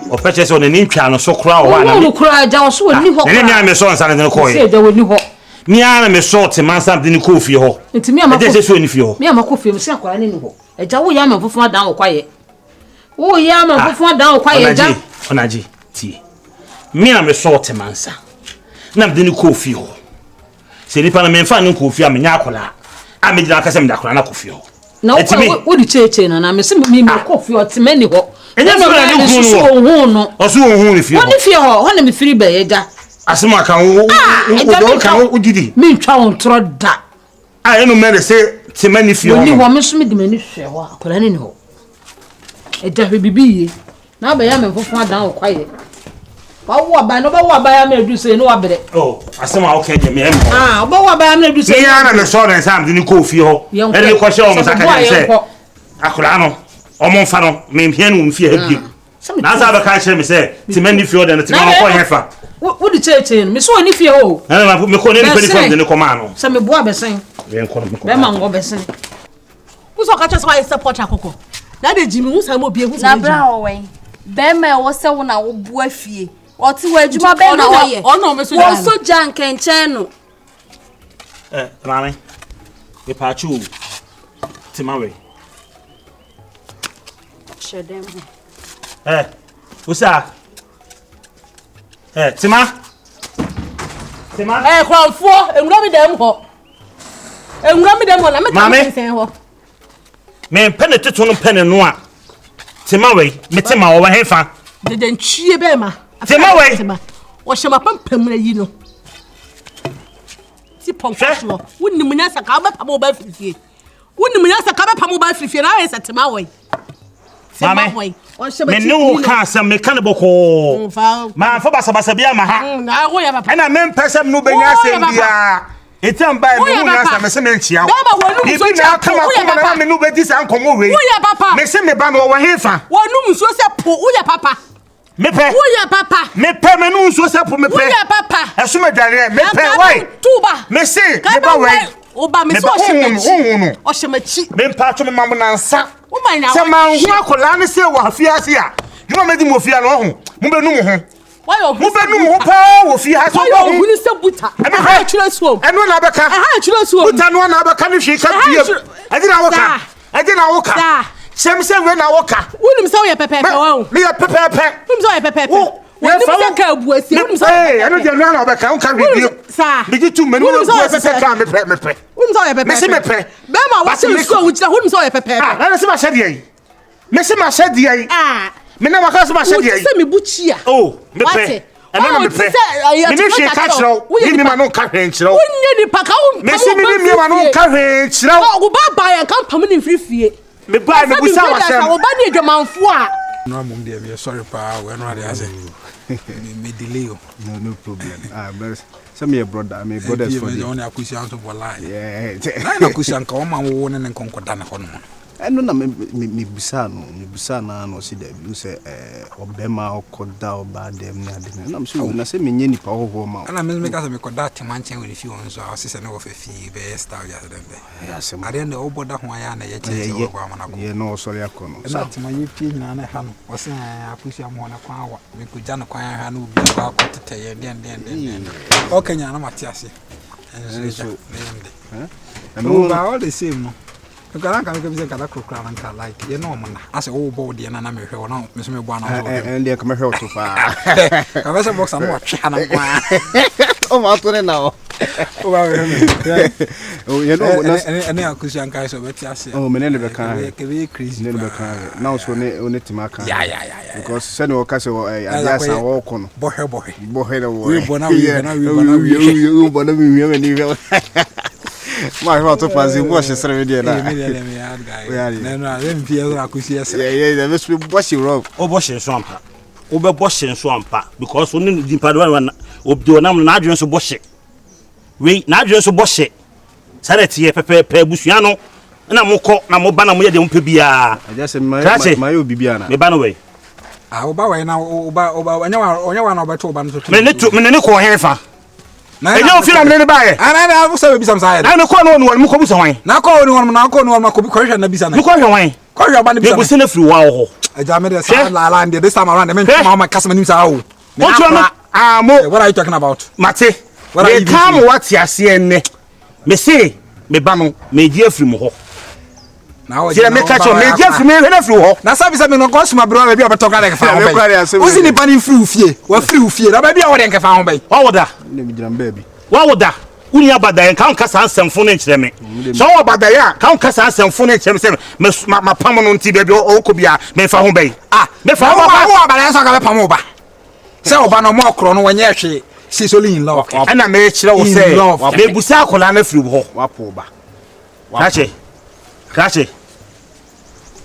Opetches on an inchano so crow. No, cry down so when you hope. Any man, my son, and the coin. There when you hope. Niana, me sort, man, something in coffee. It's me, I'm a coffee. If you, me, I'm a coffee, I'm a coffee. A jaw yam for far down quiet. Oh, yam for far down quiet. Onaji, tea. Me, I'm a sort, man, sir. Nam the coffee. Say, if I'm a man, fan coffee, I'm a yakola. I made like a semi coffee. No, what you say, and I'm a semi coffee or to many. And then no. Or so if you want to be free by as my can did me town trod that. I know men say to many few women smith many share what could any know. A Jeffy be now by am for far down quiet. But what by no by I may do say no abet. Oh, I somehow okay, me. But what by I may do say, I saw and Sam didn't coffee. Young question almost I can say. Akulano. Omo fano me hia no mfie ha biem na za ba ka kire me say ti mani fie de no ti ma ko hefa wo di cheche me so ani fie ho na me ko ne ni pedi de ne ko ma no se me boa besen we ko me ko be ma ngo besen wo so ka kire so I support akoko na de jimi wo sa mo bie hu na bra wo wen be ma wo se wo na wo boa fie o ti wo adwuma be na wo ye o no me so wo so jan kenchen no rame e pa chu ti ma we Shedem. Usa. Tima. Kwanfo, enwura mi dem ho. Na me ka sen ho. Me pene teto no pene no a. Tima we, me tima wo hefa. De ntwie be ma. Tima we. Wo shema pampam na yi no. Ti ponfo. Wonni munya saka ba pam ba fifie. Wonni munya saka ba pam ba fifie na we tima we. Mame, me no cancer mechanical. Man, for Basa Bia Maha. And I mean, person no benya say, it's by me, I'm a cement here. If you now come up with no bedis and come away, papa, may send me ban over here. One room so say, papa. Me pay, papa. Me pay me no so say, me pay, papa. As soon as I me pay, why? Tuba, me say, Oba me so sheme. O sheme me pa to me mamu na nsa. Wo man na. Se man hu akola ne se wa fiase a. You me di mo fia no ho. Mo be nu mo ho. Why you? Mo be nu mo pa wo fia so. Why you ni se buta? Ha chire so. Eno na beka. Ha chire so. Buta no na beka ni hwe ka biem. Ade na woka. Ade na woka. Sem se we na woka. Wonim se wo ye pepepe wo. Me ye pepepe. Wonim se wo ye pepepe. Wonim se ka abuasi. Wonim se. Eh, eno de na beka won ka review. Sa. Me di tu me no abuasi se ka me pe. Wonim se wo ye pepepe. Me se me pe. Be ma wo se so wo chira wonim se wo ye pepepe. Ah, na se ma shade yi. Me se ma shade yi. Ah. Me na waka se ma shade yi. Se me buchi a. Oh, me pe. Eno na me pe. Me ni hwe ka chiro. Ni ma no ka hwe chiro. Wonye ni pa ka wo. Me se ni ma no ka hwe chiro. Wo ba ba ya kan pam ni mfirifie. Me ba me busa wa sem. Wo ba ni adwamanfo a. No mum dey me sorry pa we no dey say. Me delay o. No problem. But some your brother, my brothers for you. you. Only akusian to lie. Yeah. Na akusian ka o ma wo ne nkonkoda na ho no. No na me busa na no si da bi say obema okoda oba dem na dem. Na me so na say me nye nipa ho ma. Na me ka say me koda temanchen we fi won so a se na wo fe fi be style ya dem be. Ya se ma. Ade na oboda ho aya na ye che wo kwa ma na ko. Ye no sorry akono. Na temanyi pie nyina na ha no. O se akusian mo na kwa wa. Me ko ja na kwa ha no bi ba ko tete ye den. O kenya na matiase. So no ba all the same no. Because I can't say that crocodile and like you know, man. I say, oh, body and I'm here. No, Miss Mebana, and they come here too far. I was a box and watch. Oh, my God, now. Oh, you know, and I could see guys over it. Oh, Menelli crazy. Now, so only to my car. Yeah. Because Senator Castle, I walk on. Boy. My heart to pass in wash 7 years. No, let me feel I could see us. Yeah, let's be washing rope. Oh, washing swamp. Over washing swamp because only the Padua do an adrian so wash it. We not just wash it. Sanity, Pepe, Busiano, na moko na mo ba na mo ye de mo pe bia I say my obibia na me ba no we oba we na oba onya na obeto oba no so me ne ko hefa na enyo fi na me ne ba ye ana na so bi sam sa ye na ko no mo ko bu so wan na ko ni won na ko bi ko hwe na bisa na mo ko hwe wan ko hwe ba na bisa be bu se na firi wa ho eja me de sa la and this time around me my customer nim sa o what are you talking about mate we come what ase enne me say me ba no me di afiri mo ho na o je me catch me di afiri me na afiri ho na sabi say me no customer bro ba bi obeto ka de fa ho be o si ni pani free ufie wa free ufie na ba bi a wo de nka fa ho be wa woda ne mi jiran baby wa woda uni abada kan kasa ansemfo ne nkire me so wa abada ya kan kasa ansemfo ne nkire me say ma pam no nti be bi o ko bia me fa ho be me fa ho ba wa abada so ka be pam ba say oba no mo kro no wanye hwe she's only in love ana me kire wo say me busa akola na firi ho wa po ba kache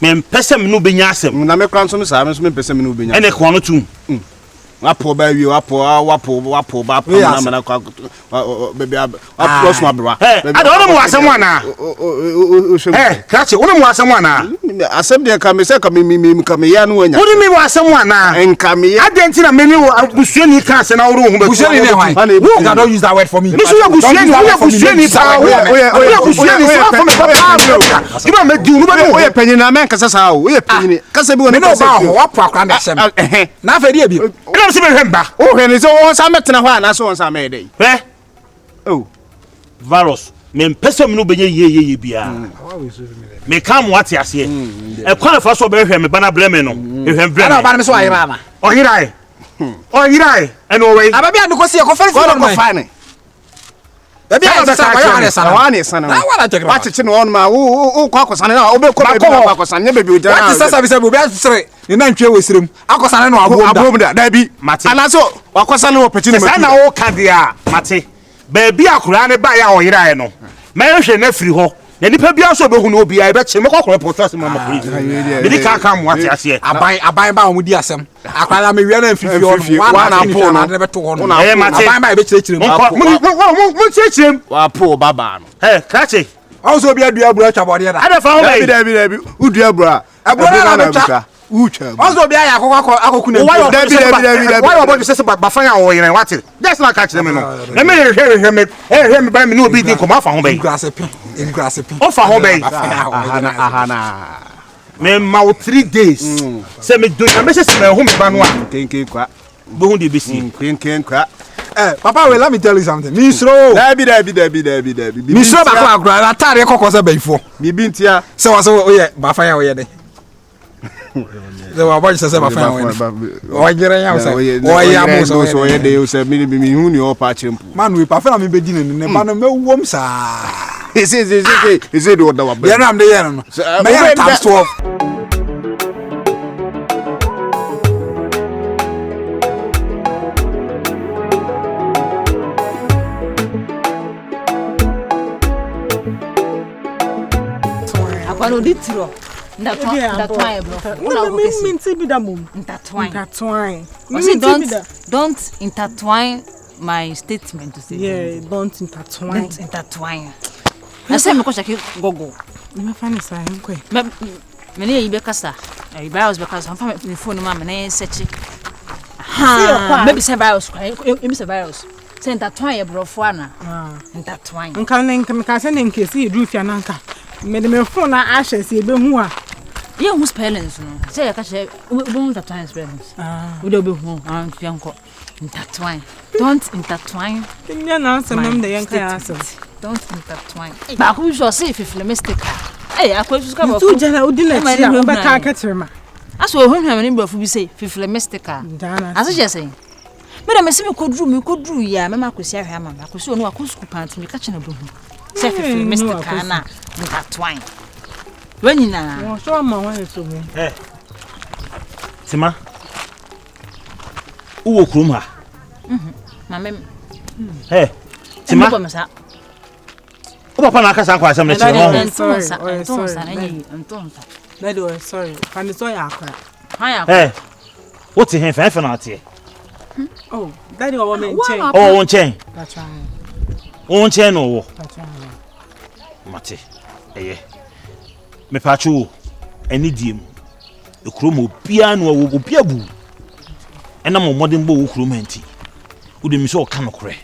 me pese me no benya asem na me kran so me sa me so me pese me no benya ene ko no tum wapo ba wi wapo ba na me na kwa baby wapo so abra ada ono mu asem ana kache ono mu asem ana asem de ka me se ka me ka me ya no anya ono mi mu asem ana enka me ya ada ntina me ni busuani ka se na woro hu be busuani ne wan you don't use that word for me me so ya busuani pa busuani so for me papa iba me di unu ba no we panyin na men kasa sa we panyin kasa bi woni me no ba ho wapo akra na asem na fa di bi ina se be hemba o hwe ni so won sa metena ho ana so won sa me dey oh virus me pese me no benye ye bia me kam what ase e kwa fa so be hwe me bana blame no e hwe blame ana ba me so ayira na oyirai eno we ababi anu ko se ko fere fere ko fane baby anu sa ko ya sana wani sana na wala tekra wa chichi no on ma o kwa ko sana na o be ko be kwa ko sana be o what is sasa bi se bo bi asere ni na ntwe wesirem akosana no abom da da bi ana so wa ko sana o peti no ma na o ka dia mate ba bi akura ne ba ya oyirai no ma hwe na firi ho ya nipa bia so be hu no obi ai be che me kokoro process ma ma police me di ka kam what ase aban ba o di asem akwara me wi na mfifi ono wa na po no na be to ho no aban ba be chire mo chire wa po baba no kache o so bi adua bura twabode da ada fa ho be dabi udua bura abura na twa ucha o so bi aya akoko na dabi why obo se ba fa ya o yin what that's not catch them no na me hwe me ba me no obi din ko ma fa ho be grassy o fa ho be ahana me ma 3 days se me do na me se me ho me ba no a kenken kwa bo hu de be si kenken kwa papa well let me tell you something misro dabi misro ba kwa agura na tare kokko se baifo bibi ntia se wa so oye ba fa ya oye de se wa boy se ba fa ya oye o jere ya so o ya mo so oye de o se mi hu ni o pa chempu man we pa fa na me be di ne ba no me wom sa ese do da wa ya na am de ya no me ya times 12 Akwano ditiro. Ndatwine bro. Una ko kesi. Minti bi da mum. Ndatwine. Don't intertwine my statement to say. Yeah, don't intertwine. Don't intertwine. Na say me ko cheki gogo. Me fa ni sa hen kwe. Me ne yi be kasa. E bios be kasa. Fa me phone ma me na search. Maybe say bios kwa. Maybe say bios. Say intertwine bro fo ana. Intertwine. Nka me ka say ne nkesi edu fia na nka. Me de me phone na ahye se be hu a. Ye hu spellings no. Say ka say we intertwine spellings. We do be hu an fia nko. Intertwine. Don't intertwine. Kenya na answer mem de yanka ya answer. Don't intertwine. Ba ku sure say if you mistake. Akwesu ka ba. Tu jana udina ti a ba ka katrema. Aso ohunhwa me nbafo bi say fifle mistake. Aso je say. Me da me se me kodru ya me ma akosi ahwe ama. Akosi onu akosku pant me ka chena bo hu. Say fifle mistake na intertwine. Wanyina. Wo so ma wa eso mu. Tima. Uwo krum ha. Mama. Tima. O papa na aka san kwa asem na chire ho. Sorry. Can so ya akra. Ha what he fa na ate? Oh, daddy o me nchen. Oh, nchen. That's right. O nchen no wo. That's right. Mate. me pacho eni diem ekrom obia no wo obia bu ena mo modern bo wo krom anti wo de mi so ka nokore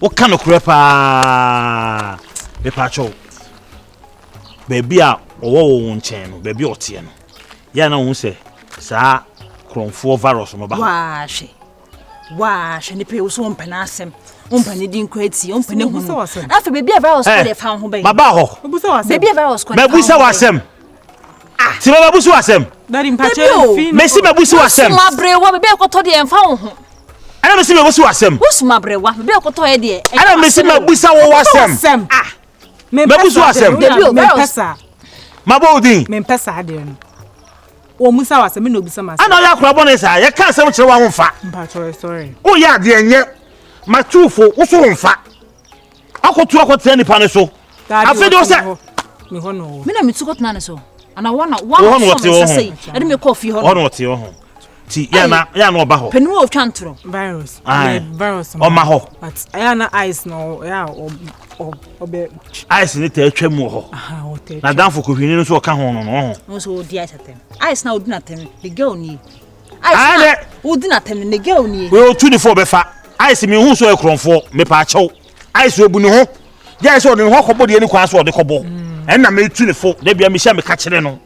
wo ka nokore pa me pacho baby a owo wo nchen no baby otie no ya na wo se sa kronfo virus no ba wa hwe ne pe wo so mpana asem umpani din kweti umpani hu afa baby a virus ko de fa ho bai baba ho baby a virus ko mabusa wasem ti mabusa wasem dari mpache fi mesi mabusa wasem ma brewa baby ko to de enfa ho ana mesi mabusa wasem usuma brewa baby ko to e de ana mesi mabusa wo wasem mabusa wasem baby o virus mabodin me mpesa de no o musa wasem me no bisa masa ana ya kura bone sa ya ka asem kire wa ho fa mpache sorry o ya de enye matufo wo so ho fa akotu akote nipa ne so afedo se me ho no me na mituko tena ne so ana wana so say ade me coffee ho no wote ho ti ya na oba ho penu o twantro virus virus o ma ho but aya na ice no ya obe ice ni te atwa mu ho na danfo ko hwini no so ka ho no so di ice atem ice na odina tem the girl ni ice na odina tem the girl ni we o 24 be fa ice mi hu so ekronfo me pa achew ice obu ni ho ya ice o ni ho kobo de ni kwa so o de kobo en na me 24 de bia me sha me ka kire no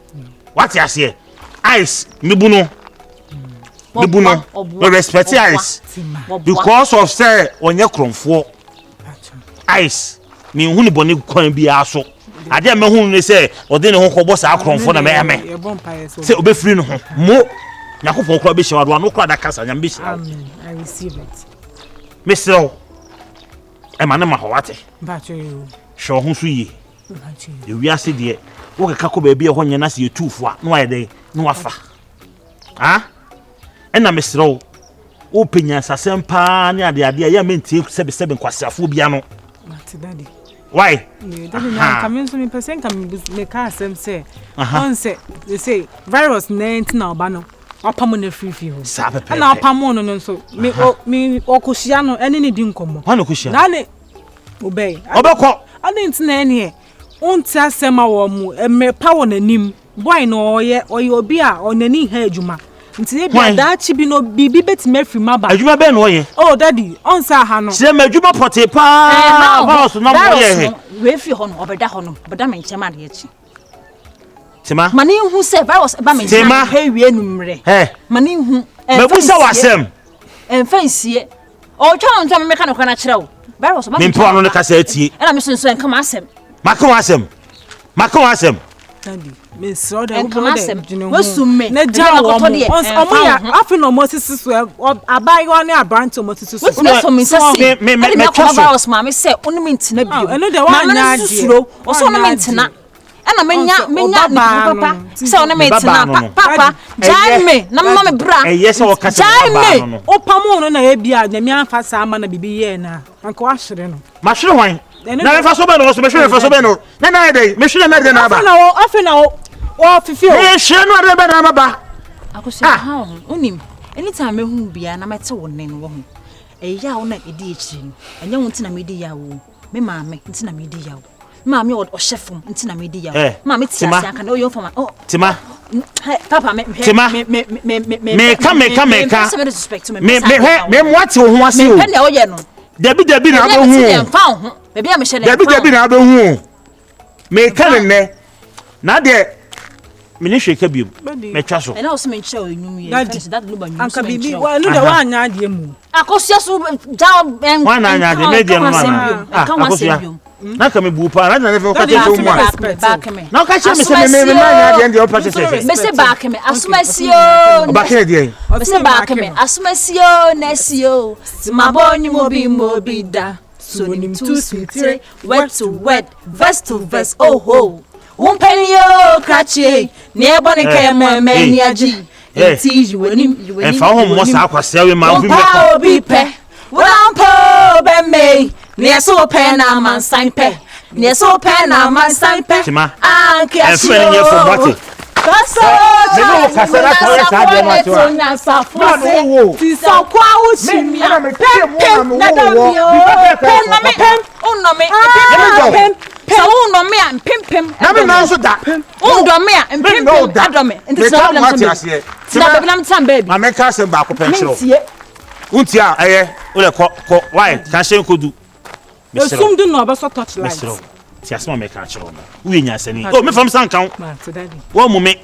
what ya say ice me bu no we respect ice because of say onye kronfo ice mi hu ni boni kwan bia so ade me hu ni say o de ni ho kobo sa kronfo na me say obefiri no ho mo yakopon kro be hwa do no kro da kasa nyam be hwa amen I receive it Mr. Emane mahawate. Bacho you. Sho hu su yi. Bacho you. The wiase de wo keka ko ba bia ho nya na se yetufo a no aye de no afa. Ha? Ena Mr. O penya sasem pa ne ade ya mentie sebe nkwasiafo bia no. Mati daddy. Why? Daddy na come so me person come me ka asem say. On say they say virus 19 na oba no. Opamo na free ho. Na opamo no so me okohia no ene ne di nkomo. Wa no kohia. Na ne obey. Obekọ. Ade ntina ene onti asema wo mu emepa wo nanim. Boy no oye obi a onani ha adwuma. Nti e bia da chi bi no bibi betime free maba. Adwuma be no oye. Oh daddy, onsa ha no. Se ma adwuma pote pa. Ba so na mo ye. We fi ho no obeda ho no. Obeda me nchema de achi. Tima. Mani hu se virus ba me nchema he wie numre. Mani hu. Mabusa wasem. Enfansie. O twa onto me meka no kana kire wo. Virus ba. Me mpo ano ne kasa atie. Ena me sonso enka ma asem. Maka wasem. Daddy, me so da wo de. Wosumme. Na ja wo mo. Omo ya afi no mo sisi so abai wo ne abranto mo sisi so. Me so me sisi. Me virus ma me se onimi ntina bio. Eno de wa nya ade. O so no me ntina. Ena menya ni papa. Se onimi ntina papa. Jaime na mama me bra. Yes o kasa baba no. O pamo no na e bia nya mi anfa sa ama na bibi ye na. Anko ahwere no. Ma hwere hwan? Na fa so be no so me hwere fa so be no. Na dey me hwere na dey na ba. Afena o fifi o. Me hwere no dey be na ba. Akosia ha onim. Anytime me hu bia na mete wo nen wo hu. Eya wo na edi echi no. Enya wo ntina me di ya wo. Me maame ntina me di ya wo. Maame o chefum ntina me di ya wo. Maame ti ase aka na o yo fama. Oh. Tima. Papa me Tima. Me ka. Me mwati wo ho ase o. Me na o ye no. Debi na be hu. Baby am shele. Debi na be hu. Me ka ne na de me ni hweka biom. Me twa so. E na o se me nche o enum ye. That no ba nyum. Anka bibi wa no de wa anya ade mu. Akosia so down and wa na anya ade me de no na. Akosia. Na ka me bu pa na ne fe ka che mu a. Back me. Na ka che me se me ma anya ade o pa che se. Me se back me. Asumasio. Back e de. Me se back me. Asumasio nesio. Maboni mobi da. So nim too sweet. Word to word, verse to verse. Oh ho. Umpenyo krache. Ne boni ke me ni aji. Enti you win. E fa ho mo sa akwase we ma bi me ko. Obi pe. Wampo be me. Ne so pe na man sign pe. Ne so pe na man sign pe. Anke asio. E fe nye fo bote. Kaso. Me no kasa na ko sa de ma to. Ti so kwa uchi mi. Pen na do mi o. Pen na me. Oh no me. So who no me am pimpim. Na me na so da. Who do me am pimpim adome. Enti so problem so. Na baby na mtam baby. Ma me ka se ba ko penchiro. Unti a ole ko why ka she nkodu. Esum do no obeso touch light. Ti asema me ka chiro no. Wo nya sani. Oh me fam san kan. Ma to daddy. Wo mu me.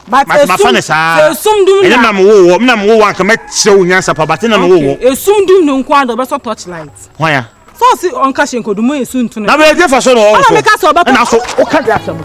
But esum dum na me wo na me wo anka me chew nyansa pa bate na me wo. Esum dum no nkwa do obeso touch light. Hwan so si onka shenkodu mo esu ntu na be je fa so no. Na me ka so obeso. Na so o ka dia asem.